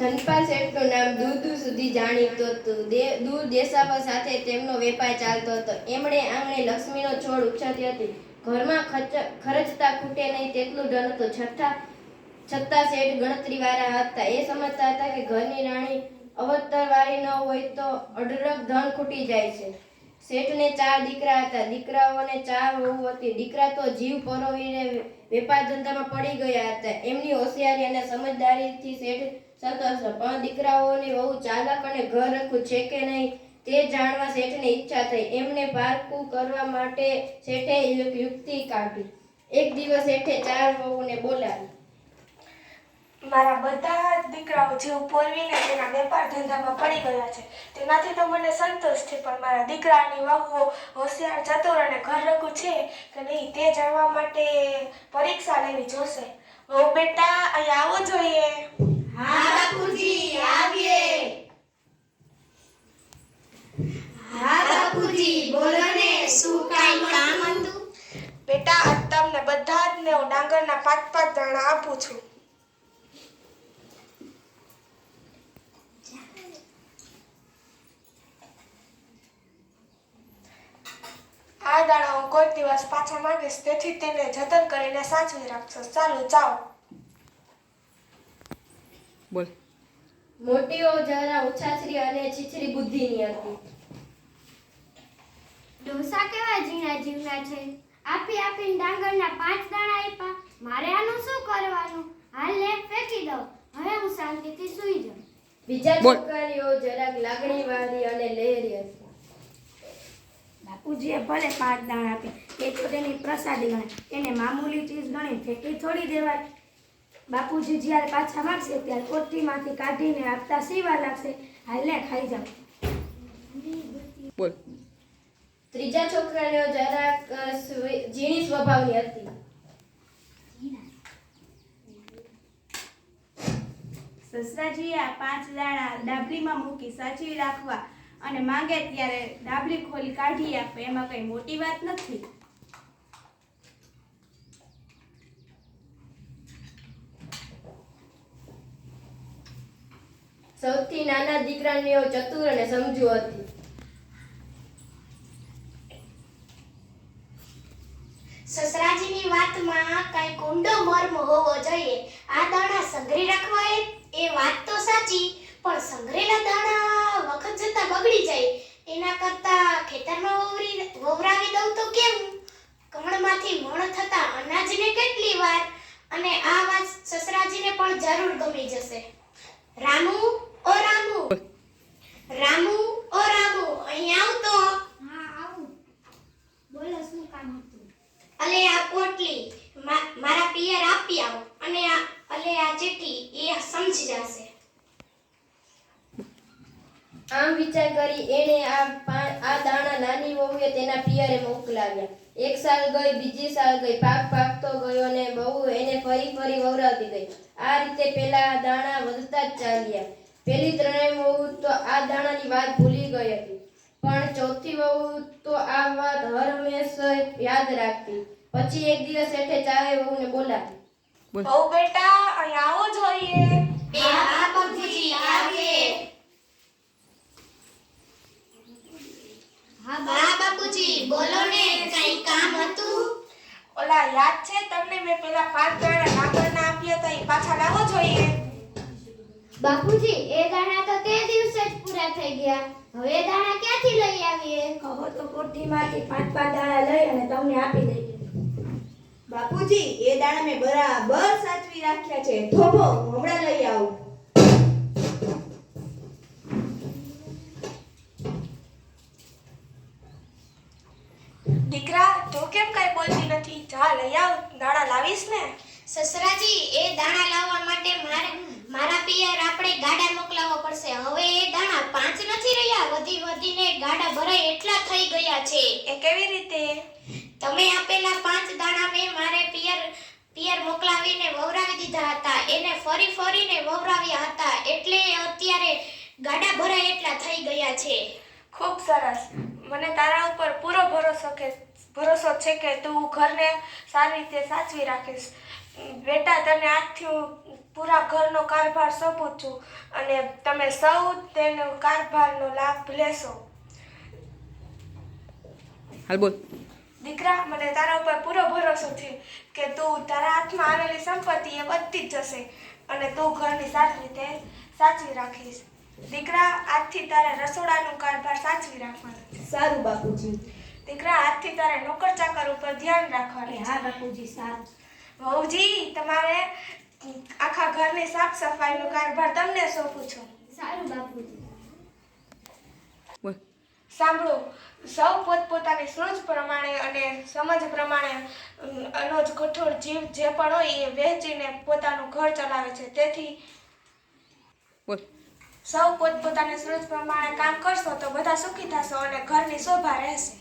ધનપાલ શેઠનું નામ દૂર દૂર સુધી જાણીતું હતું. દૂર દેશાવર સાથે તેમનો વેપાર ચાલતો હતો. એમણે આંગણે લક્ષ્મીનો છોડ ઉછળતી હતી. ઘરમાં ખર્ચતા ખૂટે નહીં તેટલું ધન હતું. છતાં શેઠ ગણતરીવાળા હતા. એ સમજતા હતા કે ઘરની રાણી અવતરવાળી ન હોય તો અઢળક ધન ખૂટી જાય છે. શેઠને 4 દીકરા હતા. દીકરાઓને 4 વહુ હતી. દીકરા તો જીવ પરોવીને વેપાર ધંધામાં પડી ગયા હતા. એમની હોશિયારી અને સમજદારીથી શેઠ સંતોષ, પણ દીકરાઓની વહુ ચાલાક અને ઘર રખું છે કે નહીં તે જાણવા શેઠને ઈચ્છા થઈ. એમને પારખું કરવા માટે શેઠે યુક્તિ કાઢી. એક દિવસ શેઠે 4 વહુને બોલાવી. મારા બધા દીકરાઓ જીવ પોરવીને તેના વેપાર ધંધામાં પડી ગયા છે. તેનાથી તો મને સંતોષ છે, પણ મારા દીકરાની વહુઓ હોશિયાર, ચતુર અને ઘરરખું છે કે નહીં તે જાણવા માટે પરીક્ષા લેવી જોશે. વહુ બેટા, અહીં આવવું જોઈએ. હા બાપુજી, આવીએ. હા બાપુજી, બોલો ને, શું કાઈ કામ હતું? બેટા, આજ તમને બધા જ હું ડાંગરના 5-5 દાણા આપું છું. આ દાણા હું કોઈ દિવસ પાછા માંગીશ, તેથી તેને જતન કરીને સાચવી રાખશો. ચાલો જાઓ. બોલ. મોટીઓ જરા ઉછાછરી અને છીછરી બુદ્ધિની હતી. ડોસા કેવા ઝીણા જીવના છે. આપીને ડાંગરના 5 દાણા આપ્યા. મારે આનું શું કરવાનું? હાલ લે, ફેંકી દઉં. હવે હું શાંતિથી સૂઈ જાઉં. બીજા છોકરીઓ જરાક લાગણીવાળી અને લહેરી હતી. બાપુજીએ ભલે 5 દાણા આપી, એ તો તેની પ્રસાદી ગણાય. એને મામૂલી ચીજ ગણી ફેંકી થોડી દેવાય. બાપુજી જ્યારે પાછા માગશે ત્યારે કોઠીમાંથી કાઢીને આપતા સીવા લાગશે. હાલને ખાઈ જાવ. બોલ. ત્રીજા છોકરીઓ જરાક ઝીણી સ્વભાવની હતી. સસરાજીએ આ 5 દાણા ડાબલીમાં મૂકી સાચવી રાખવા અને માંગે ત્યારે ડાબલી ખોલી કાઢી આપે, એમાં કઈ મોટી વાત નથી. સૌથી નાના દીકરાની ચતુર અને સમજુ હતી. સસરાજીની વાતમાં કઈ ઊંડો મર્મ હોવો જોઈએ. આ દાણા સંઘરી રાખવા એ વાત તો સાચી, પણ સંઘરેલા દાણા વખત જતા બગડી જાય. એના કરતા ખેતરમાં વવરાવી દઉં તો કેમ? કમળમાંથી મણ થતા અનાજને કેટલી વાર. અને આ વાત સસરાજીને પણ જરૂર ગમી જશે. રામુ, ઓ રામુ, રામુ, ઓ રામુ, અહીં આવ તો. હા, આવું. બોલો, શું કામ હતું? અલે આ પોટલી મારા પિયર આપી આવો, અને આ ચીઠી એ સમજી જશે. આમ વિચાર કરી એણે આ દાણા નાની વહુએ તેના પિયરે મોકલાવ્યા. 1 સાલ ગઈ, બીજી સાલ ગઈ, પાકતો ગયો ને બહુ એને ફરી વવરાવતી ગઈ. આ રીતે પેલા દાણા વધતા જ ચાલ્યા. પેલી 3 વહુ તો આ દાણાની વાત ભૂલી ગઈ હતી, પણ ચોથી વહુ તો આ વાત હર હંમેશા યાદ રાખતી. પછી એક દિવસ શેઠે 4 વહુને બોલાવી. વહુ બેટા, અહીં આવવું જોઈએ. હા બાપુજી, આવીએ. હા બાપુજી, બોલો ને, કઈ કામ હતું? ઓલા યાદ છે તમને મેં પેલા 5 દાણા ડાંગરના આપ્યા હતા, એ પાછા લાવવો જોઈએ. બાપુજી, એ દાણા તો તે દિવસે જ પૂરા થઈ ગયા. હવે એ દાણા ક્યાંથી લઈ આવીએ? કહો તો કોઠીમાંથી 5-5 દાણા લઈ અને તમને આપી દઈએ. બાપુજી, એ દાણા મેં બરાબર સાચવી રાખ્યા છે. થોભો, હમણાં લઈ આવું. દીકરા, તું કેમ કઈ બોલતી નથી? જા લઈ આવ, દાણા લાવીશ ને. સસરાજી, એ દાણા લાવવા માટે મારા પિયર આપણે ગાડા મોકલાવવો પડશે. હવે એ દાણા 5 નથી રહ્યા, વધીને ગાડા ભરાય એટલા થઈ ગયા છે. એ કેવી રીતે? તમે આપેલા 5 દાણા મેં મારે પિયર મોકલાવીને વવરાવી દીધા હતા. એને ફરીને વવરાવ્યા હતા, એટલે અત્યારે ગાડા ભરાય એટલા થઈ ગયા છે. ખૂબ સરસ. મને તારા ઉપર પૂરો ભરોસો છે કે તું ઘરને સારી રીતે સાચવી રાખીશ. બેટા, તને આજથી હું પૂરા ઘરનો કારભાર સોંપું છું અને તમે સૌ તેનો કારભારનો લાભ લેશો. હાલ બોલ. દીકરા, મને તારા ઉપર પૂરો ભરોસો છે કે તું તારા હાથમાં આવેલી સંપત્તિ એ વધતી જ જશે અને તું ઘરની સારી રીતે સાચવી રાખીશ. દીકરા, આજથી તારે રસોડાનું કારભાર સાચવી રાખવાનો છે. સારું બાપુજી. દીકરા, આજથી તારે નોકર ચાકર ઉપર ધ્યાન રાખવાનું છે. હા બાપુજી, સારું. વહુજી, તમારે આખા ઘરની સાફ સફાઈનો કારભાર તમને સોંપું છું. સારું બાપુજી. બોલ. સાંભળો, સૌ પોતપોતાની સૂઝ પ્રમાણે અને સમજ પ્રમાણે અનાજ કઠોળ જીવ જે પણ હોય એ વહેંચીને પોતાનું ઘર ચલાવે છે. તેથી બોલ. સૌ પોતપોતાની સૂઝ પ્રમાણે કામ કરશો તો બધા સુખી થશો અને ઘરની શોભા રહેશે.